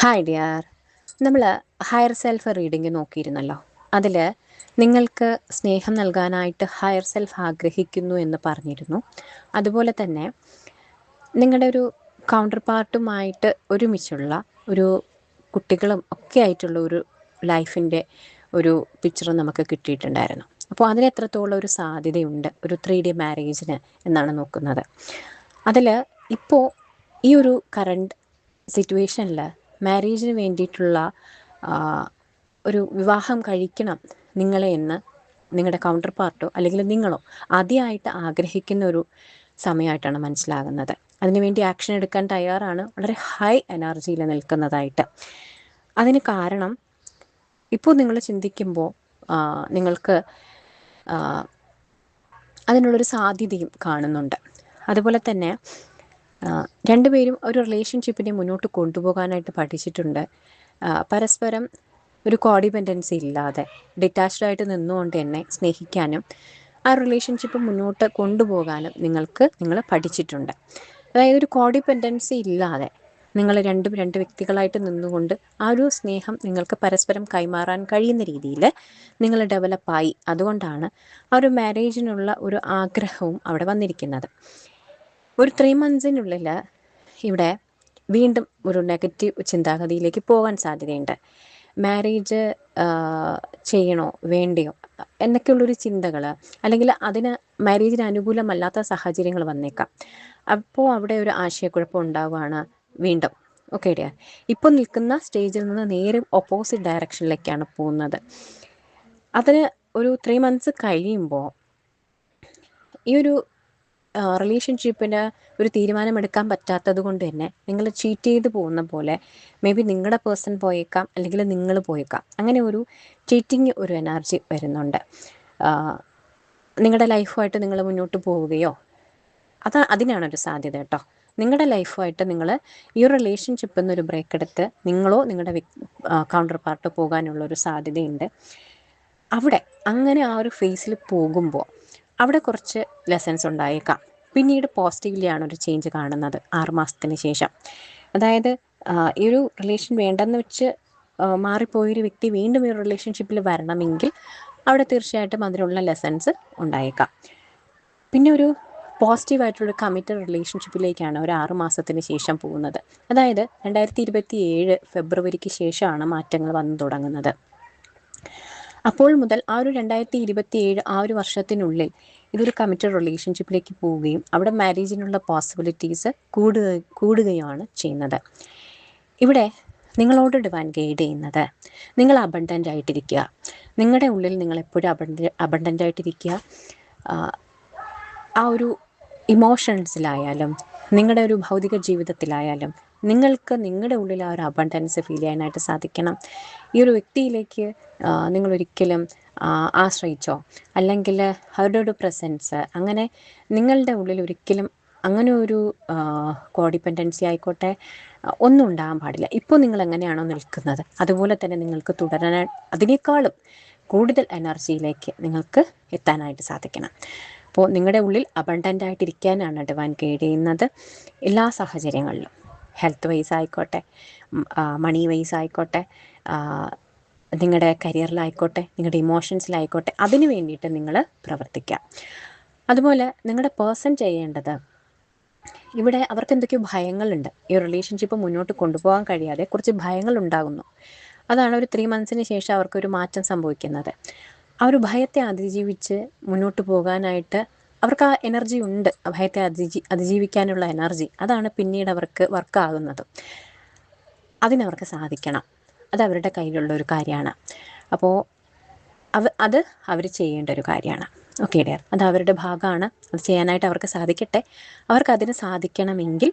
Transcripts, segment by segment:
Hi dear. നമ്മൾ higher self reading നോക്കിയിരുന്നല്ലോ. അതിൽ നിങ്ങൾക്ക് സ്നേഹം നൽകാനായിട്ട് ഹയർ സെൽഫ് ആഗ്രഹിക്കുന്നു എന്ന് പറഞ്ഞിരുന്നു. അതുപോലെ തന്നെ നിങ്ങളുടെ ഒരു കൗണ്ടർ പാർട്ടുമായിട്ട് ഒരുമിച്ചുള്ള ഒരു കുട്ടികളും ഒക്കെ ആയിട്ടുള്ള ഒരു ലൈഫിൻ്റെ ഒരു പിക്ചർ നമുക്ക് കിട്ടിയിട്ടുണ്ടായിരുന്നു. അപ്പോൾ അതിന് എത്രത്തോളം ഒരു സാധ്യതയുണ്ട് ഒരു 3D മാരേജിന് എന്നാണ് നോക്കുന്നത്. അതിൽ ഇപ്പോൾ ഈ ഒരു കറണ്ട് സിറ്റുവേഷനിൽ മാരേജിന് വേണ്ടിയിട്ടുള്ള ഒരു വിവാഹം കഴിക്കണം നിങ്ങളെ എന്ന് നിങ്ങളുടെ കൗണ്ടർ പാർട്ടോ അല്ലെങ്കിൽ നിങ്ങളോ ആദ്യമായിട്ട് ആഗ്രഹിക്കുന്ന ഒരു സമയമായിട്ടാണ് മനസ്സിലാകുന്നത്. അതിനുവേണ്ടി ആക്ഷൻ എടുക്കാൻ തയ്യാറാണ്, വളരെ ഹൈ എനർജിയിൽ നിൽക്കുന്നതായിട്ട്. അതിന് കാരണം ഇപ്പോൾ നിങ്ങൾ ചിന്തിക്കുമ്പോൾ നിങ്ങൾക്ക് അതിനുള്ളൊരു സാധ്യതയും കാണുന്നുണ്ട്. അതുപോലെ തന്നെ രണ്ടുപേരും ഒരു റിലേഷൻഷിപ്പിനെ മുന്നോട്ട് കൊണ്ടുപോകാനായിട്ട് പഠിച്ചിട്ടുണ്ട്. പരസ്പരം ഒരു കോഡിപെൻഡൻസി ഇല്ലാതെ ഡിറ്റാച്ച്ഡായിട്ട് നിന്നുകൊണ്ട് തന്നെ സ്നേഹിക്കാനും ആ റിലേഷൻഷിപ്പ് മുന്നോട്ട് കൊണ്ടുപോകാനും നിങ്ങൾ പഠിച്ചിട്ടുണ്ട്. അതായത് ഒരു കോഡിപെൻഡൻസി ഇല്ലാതെ നിങ്ങൾ രണ്ട് വ്യക്തികളായിട്ട് നിന്നുകൊണ്ട് ആ ഒരു സ്നേഹം നിങ്ങൾക്ക് പരസ്പരം കൈമാറാൻ കഴിയുന്ന രീതിയിൽ നിങ്ങൾ ഡെവലപ്പായി. അതുകൊണ്ടാണ് ആ ഒരു മാരേജിനുള്ള ഒരു ആഗ്രഹവും അവിടെ വന്നിരിക്കുന്നത്. ഒരു 3 monthsനുള്ളിൽ ഇവിടെ വീണ്ടും ഒരു നെഗറ്റീവ് ചിന്താഗതിയിലേക്ക് പോകാൻ സാധ്യതയുണ്ട്. മാരേജ് ചെയ്യണോ വേണ്ടയോ എന്നൊക്കെയുള്ളൊരു ചിന്തകൾ, അല്ലെങ്കിൽ മാരേജിന് അനുകൂലമല്ലാത്ത സാഹചര്യങ്ങൾ വന്നേക്കാം. അപ്പോൾ അവിടെ ഒരു ആശയക്കുഴപ്പം ഉണ്ടാവുകയാണ് വീണ്ടും. ഓക്കെ ഡിയർ, ഇപ്പോൾ നിൽക്കുന്ന സ്റ്റേജിൽ നിന്ന് നേരെ ഓപ്പോസിറ്റ് ഡയറക്ഷനിലേക്കാണ് പോകുന്നത്. അതിന് ഒരു 3 months കഴിയുമ്പോൾ ഈ ഒരു റിലേഷൻഷിപ്പിന് ഒരു തീരുമാനമെടുക്കാൻ പറ്റാത്തത് കൊണ്ട് തന്നെ നിങ്ങൾ ചീറ്റ് ചെയ്ത് പോകുന്ന പോലെ മേ ബി നിങ്ങളുടെ പേഴ്സൺ പോയേക്കാം, അല്ലെങ്കിൽ നിങ്ങൾ പോയേക്കാം. അങ്ങനെ ഒരു ചീറ്റിങ് ഒരു എനർജി വരുന്നുണ്ട്. നിങ്ങളുടെ ലൈഫുമായിട്ട് നിങ്ങൾ മുന്നോട്ട് പോവുകയോ അതിനാണൊരു സാധ്യത കേട്ടോ. നിങ്ങളുടെ ലൈഫുമായിട്ട് നിങ്ങൾ ഈ ഒരു റിലേഷൻഷിപ്പിൽ നിന്നൊരു ബ്രേക്ക് എടുത്ത് നിങ്ങളോ നിങ്ങളുടെ കൗണ്ടർ പാർട്ടോ പോകാനുള്ളൊരു സാധ്യതയുണ്ട്. അവിടെ അങ്ങനെ ആ ഒരു ഫേസിൽ പോകുമ്പോൾ അവിടെ കുറച്ച് ലെസൺസ് ഉണ്ടായേക്കാം. പിന്നീട് പോസിറ്റീവ്ലി ആണ് ഒരു ചേഞ്ച് കാണുന്നത് 6 മാസത്തിന് ശേഷം. അതായത് ഈ ഒരു റിലേഷൻ വേണ്ടെന്ന് വെച്ച് മാറിപ്പോയൊരു വ്യക്തി വീണ്ടും ഈ ഒരു റിലേഷൻഷിപ്പിൽ വരണമെങ്കിൽ അവിടെ തീർച്ചയായിട്ടും അതിനുള്ള ലെസൺസ് ഉണ്ടായേക്കാം. പിന്നെ ഒരു പോസിറ്റീവായിട്ടുള്ളൊരു കമ്മിറ്റഡ് റിലേഷൻഷിപ്പിലേക്കാണ് ഒരു 6 മാസത്തിന് ശേഷം പോകുന്നത്. അതായത് 2027 ഫെബ്രുവരിക്ക് ശേഷമാണ് മാറ്റങ്ങൾ വന്നു തുടങ്ങുന്നത്. അപ്പോൾ മുതൽ ആ ഒരു 2027 ആ ഒരു വർഷത്തിനുള്ളിൽ ഇതൊരു കമ്മിറ്റഡ് റിലേഷൻഷിപ്പിലേക്ക് പോവുകയും അവിടെ മാരേജിനുള്ള പോസിബിലിറ്റീസ് കൂടുകയുമാണ് ചെയ്യുന്നത്. ഇവിടെ നിങ്ങളോട് ഡിവൈൻ ഗൈഡ് ചെയ്യുന്നത് നിങ്ങൾ അബണ്ടൻ്റ് ആയിട്ടിരിക്കുക. നിങ്ങളുടെ ഉള്ളിൽ നിങ്ങൾ എപ്പോഴും അബണ്ടൻ്റ് ആയിട്ടിരിക്കുക. ആ ഒരു ഇമോഷൻസിലായാലും നിങ്ങളുടെ ഒരു ഭൗതിക ജീവിതത്തിലായാലും നിങ്ങൾക്ക് നിങ്ങളുടെ ഉള്ളിൽ ആ ഒരു അബണ്ടൻസ് ഫീൽ ചെയ്യാനായിട്ട് സാധിക്കണം. ഈ ഒരു വ്യക്തിയിലേക്ക് നിങ്ങളൊരിക്കലും ആശ്രയിച്ചോ അല്ലെങ്കിൽ അവരുടെ ഒരു പ്രസൻസ് അങ്ങനെ നിങ്ങളുടെ ഉള്ളിൽ ഒരിക്കലും അങ്ങനെ ഒരു കോഡിപെൻഡൻസി ആയിക്കോട്ടെ ഒന്നും ഉണ്ടാകാൻ പാടില്ല. ഇപ്പോൾ നിങ്ങൾ എങ്ങനെയാണോ നിൽക്കുന്നത് അതുപോലെ തന്നെ നിങ്ങൾക്ക് തുടരാൻ, അതിനേക്കാളും കൂടുതൽ എനർജിയിലേക്ക് നിങ്ങൾക്ക് എത്താനായിട്ട് സാധിക്കണം. അപ്പോൾ നിങ്ങളുടെ ഉള്ളിൽ അബണ്ടൻ്റ് ആയിട്ടിരിക്കാനാണ് ഡിവൈൻ ഗൈഡ് ചെയ്യുന്നത്. എല്ലാ സാഹചര്യങ്ങളിലും ഹെൽത്ത് വൈസ് ആയിക്കോട്ടെ, മണി വൈസ് ആയിക്കോട്ടെ, നിങ്ങളുടെ കരിയറിലായിക്കോട്ടെ, നിങ്ങളുടെ ഇമോഷൻസിലായിക്കോട്ടെ, അതിന് വേണ്ടിയിട്ട് നിങ്ങൾ പ്രവർത്തിക്കുക. അതുപോലെ നിങ്ങളുടെ പേഴ്സൺ ചെയ്യേണ്ടത്, ഇവിടെ അവർക്ക് എന്തൊക്കെയോ ഭയങ്ങളുണ്ട്. ഈ റിലേഷൻഷിപ്പ് മുന്നോട്ട് കൊണ്ടുപോകാൻ കഴിയാതെ കുറച്ച് ഭയങ്ങൾ ഉണ്ടാകുന്നു. അതാണ് ഒരു 3 monthsന് ശേഷം അവർക്കൊരു മാറ്റം സംഭവിക്കുന്നത്. ആ ഒരു ഭയത്തെ അതിജീവിച്ച് മുന്നോട്ട് പോകാനായിട്ട് അവർക്ക് ആ എനർജി ഉണ്ട്. ഭയത്തെ അതിജീവിക്കാനുള്ള എനർജി, അതാണ് പിന്നീട് അവർക്ക് വർക്കാകുന്നത്. അതിനവർക്ക് സാധിക്കണം. അത് അവരുടെ കയ്യിലുള്ള ഒരു കാര്യമാണ്. അപ്പോൾ അത് അവർ ചെയ്യേണ്ട ഒരു കാര്യമാണ്. ഓക്കെ ഡിയർ, അത് അവരുടെ ഭാഗമാണ്. അത് ചെയ്യാനായിട്ട് അവർക്ക് സാധിക്കട്ടെ. അവർക്കതിന് സാധിക്കണമെങ്കിൽ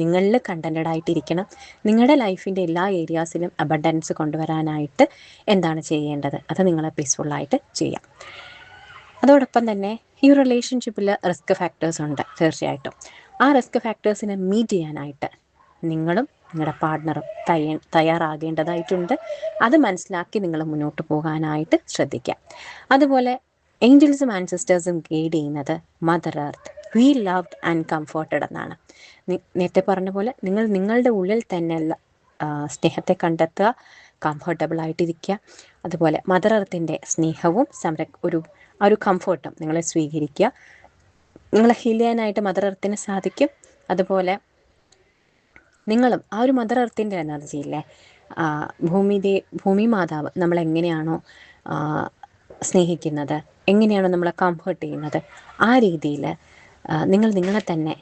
നിങ്ങളിൽ കണ്ടൻറ്റഡ് ആയിട്ടിരിക്കണം. നിങ്ങളുടെ ലൈഫിൻ്റെ എല്ലാ ഏരിയാസിലും അബണ്ടൻസ് കൊണ്ടുവരാനായിട്ട് എന്താണ് ചെയ്യേണ്ടത് അത് നിങ്ങൾ പീസ്ഫുള്ളായിട്ട് ചെയ്യാം. അതോടൊപ്പം തന്നെ ഈ റിലേഷൻഷിപ്പിൽ റിസ്ക് ഫാക്ടേഴ്സ് ഉണ്ട് തീർച്ചയായിട്ടും. ആ റിസ്ക് ഫാക്ടേഴ്സിനെ മീറ്റ് ചെയ്യാനായിട്ട് നിങ്ങളും നിങ്ങളുടെ പാർട്ട്ണറും തയ്യാറാകേണ്ടതായിട്ടുണ്ട്. അത് മനസ്സിലാക്കി നിങ്ങൾ മുന്നോട്ട് പോകാനായിട്ട് ശ്രദ്ധിക്കുക. അതുപോലെ ഏഞ്ചൽസും ആൻസിസ്റ്റേഴ്സും ഗൈഡ് ചെയ്യുന്നത് mother earth, we loved and comforted എന്നാണ്. നേരത്തെ പറഞ്ഞ പോലെ നിങ്ങൾ നിങ്ങളുടെ ഉള്ളിൽ തന്നെ സ്നേഹത്തെ കണ്ടെത്തുക, കംഫർട്ടബിളായിട്ടിരിക്കുക. അതുപോലെ മദർ എർത്തിൻ്റെ സ്നേഹവും ആ ഒരു കംഫർട്ടും നിങ്ങളെ സ്വീകരിക്കുക. നിങ്ങളെ ഹീൽ ചെയ്യാനായിട്ട് മദർ എർത്തിന് സാധിക്കും. അതുപോലെ നിങ്ങളും ആ ഒരു മദർ എർത്തിൻ്റെ എനർജിയില്ലേ, ഭൂമി മാതാവ് നമ്മളെങ്ങനെയാണോ സ്നേഹിക്കുന്നത്, എങ്ങനെയാണോ നമ്മളെ കംഫർട്ട് ചെയ്യുന്നത്, ആ രീതിയിൽ നിങ്ങൾ നിങ്ങളെ തന്നെ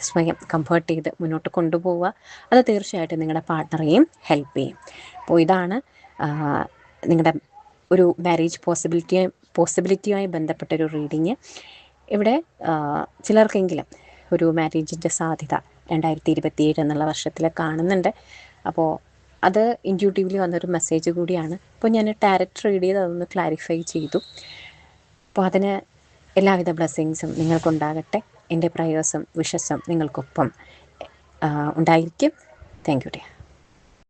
സ്വയം കംഫർട്ട് ചെയ്ത് മുന്നോട്ട് കൊണ്ടുപോവുക. അത് തീർച്ചയായിട്ടും നിങ്ങളുടെ പാർട്ട്ണറെയും ഹെൽപ്പ് ചെയ്യും. അപ്പോൾ ഇതാണ് നിങ്ങളുടെ ഒരു മാരേജ് പോസിബിലിറ്റിയുമായി ബന്ധപ്പെട്ടൊരു റീഡിങ്. ഇവിടെ ചിലർക്കെങ്കിലും ഒരു മാരേജിൻ്റെ സാധ്യത 2027 എന്നുള്ള വർഷത്തിൽ കാണുന്നുണ്ട്. അപ്പോൾ അത് ഇൻറ്റ്യൂട്ടീവ്ലി വന്നൊരു മെസ്സേജ് കൂടിയാണ്. അപ്പോൾ ഞാൻ ടാരറ്റ് റീഡ് ചെയ്ത് അതൊന്ന് ക്ലാരിഫൈ ചെയ്തു. അപ്പോൾ അതിന് എല്ലാവിധ ബ്ലെസ്സിങ്സും നിങ്ങൾക്കുണ്ടാകട്ടെ. എൻ്റെ പ്രയേഴ്സും വിഷസും നിങ്ങൾക്കൊപ്പം ഉണ്ടായിരിക്കും. Thank you dear.